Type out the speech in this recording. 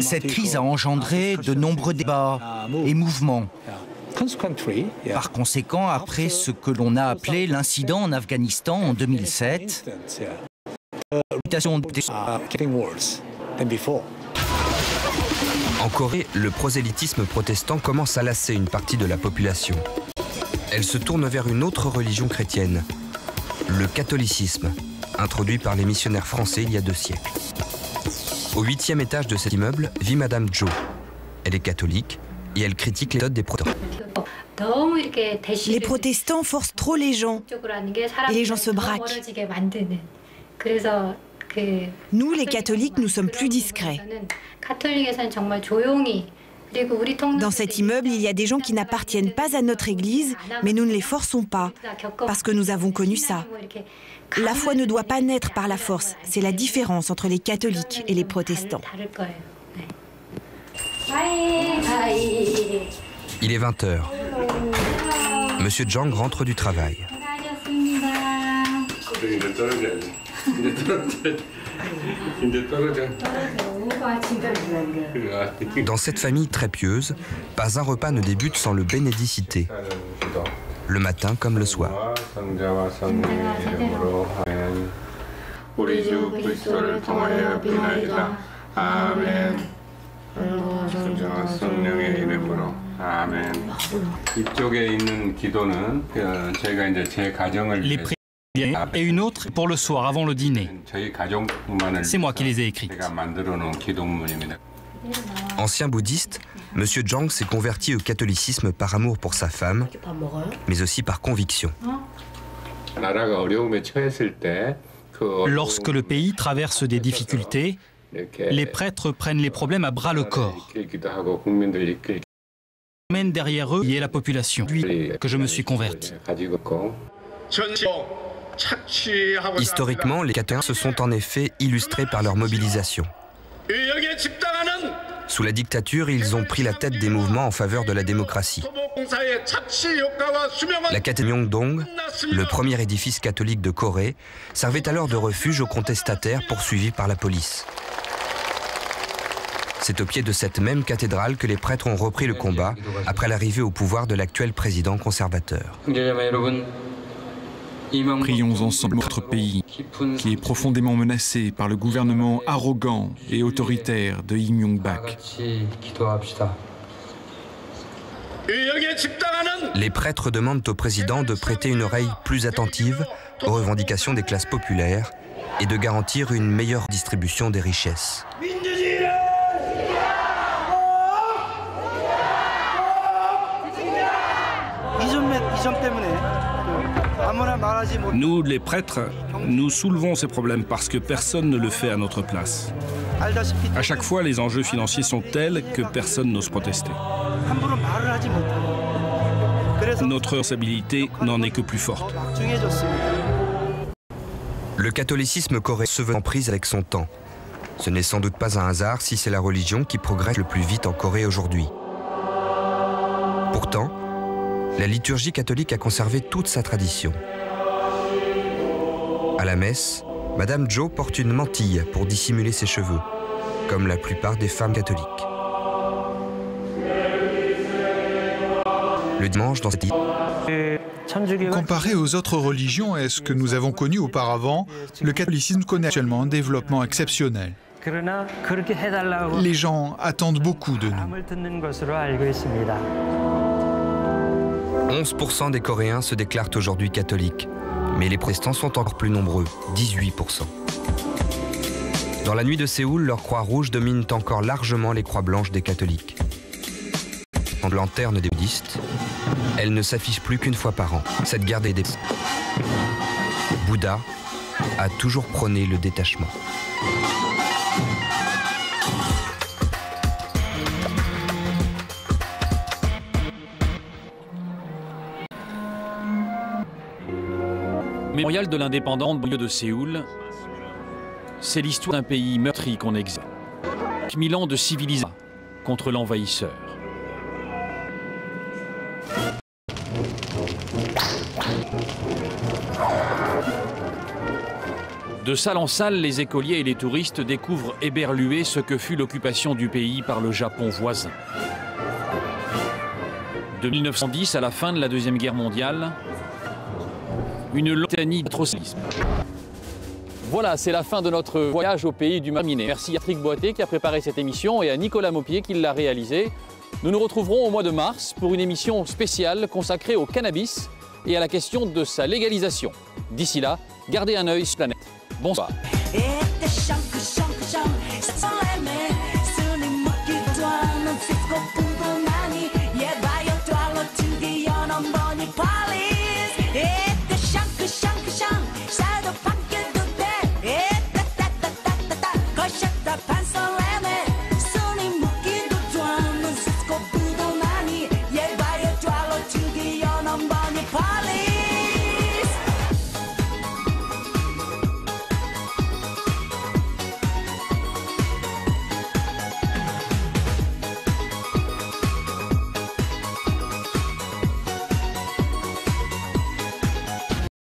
Cette crise a engendré de nombreux débats et mouvements. Par conséquent, après ce que l'on a appelé l'incident en Afghanistan en 2007, en Corée, le prosélytisme protestant commence à lasser une partie de la population. Elle se tourne vers une autre religion chrétienne, le catholicisme, introduit par les missionnaires français il y a 2 siècles. Au 8e étage de cet immeuble vit Madame Jo. Elle est catholique et elle critique les méthodes des protestants. Les protestants forcent trop les gens et les gens se braquent. Nous, les catholiques, nous sommes plus discrets. Dans cet immeuble, il y a des gens qui n'appartiennent pas à notre église, mais nous ne les forçons pas, parce que nous avons connu ça. La foi ne doit pas naître par la force. C'est la différence entre les catholiques et les protestants. Il est 20h. Monsieur Jang rentre du travail. Dans cette famille très pieuse, pas un repas ne débute sans le bénédicité. Le matin comme le soir. Les prières et une autre pour le soir avant le dîner. C'est moi qui les ai écrites. Ancien bouddhiste, M. Jang s'est converti au catholicisme par amour pour sa femme, mais aussi par conviction. Lorsque le pays traverse des difficultés, les prêtres prennent les problèmes à bras-le-corps. Mènent derrière eux et la population, que je me suis converti. Historiquement, les catholiques se sont en effet illustrés par leur mobilisation. Sous la dictature, ils ont pris la tête des mouvements en faveur de la démocratie. La cathédrale Myeongdong, le premier édifice catholique de Corée, servait alors de refuge aux contestataires poursuivis par la police. C'est au pied de cette même cathédrale que les prêtres ont repris le combat après l'arrivée au pouvoir de l'actuel président conservateur. Prions ensemble pour notre pays, qui est profondément menacé par le gouvernement arrogant et autoritaire de Lee Myung-bak. Les prêtres demandent au président de prêter une oreille plus attentive aux revendications des classes populaires et de garantir une meilleure distribution des richesses. Nous, les prêtres, nous soulevons ces problèmes parce que personne ne le fait à notre place. À chaque fois, les enjeux financiers sont tels que personne n'ose protester. Notre responsabilité n'en est que plus forte. Le catholicisme coréen se veut en prise avec son temps. Ce n'est sans doute pas un hasard si c'est la religion qui progresse le plus vite en Corée aujourd'hui. Pourtant, la liturgie catholique a conservé toute sa tradition. À la messe, Madame Jo porte une mantille pour dissimuler ses cheveux, comme la plupart des femmes catholiques. Le dimanche, dans cette comparé aux autres religions et ce que nous avons connu auparavant, le catholicisme connaît actuellement un développement exceptionnel. Les gens attendent beaucoup de nous. 11% des Coréens se déclarent aujourd'hui catholiques, mais les protestants sont encore plus nombreux, 18%. Dans la nuit de Séoul, leurs croix rouges dominent encore largement les croix blanches des catholiques. En lanterne des bouddhistes, elles ne s'affichent plus qu'une fois par an. Cette garde est des... Bouddha a toujours prôné le détachement. Mémorial de l'indépendance de Séoul, c'est l'histoire d'un pays meurtri qu'on exile. 1000 ans de civilisation contre l'envahisseur. De salle en salle, les écoliers et les touristes découvrent éberlués ce que fut l'occupation du pays par le Japon voisin. De 1910 à la fin de la Deuxième Guerre mondiale, une litanie d'atrocités. Voilà, c'est la fin de notre voyage au pays du Miné. Merci à Patrick Boité qui a préparé cette émission et à Nicolas Maupier qui l'a réalisée. Nous nous retrouverons au mois de mars pour une émission spéciale consacrée au cannabis et à la question de sa légalisation. D'ici là, gardez un œil sur la planète. Bonsoir.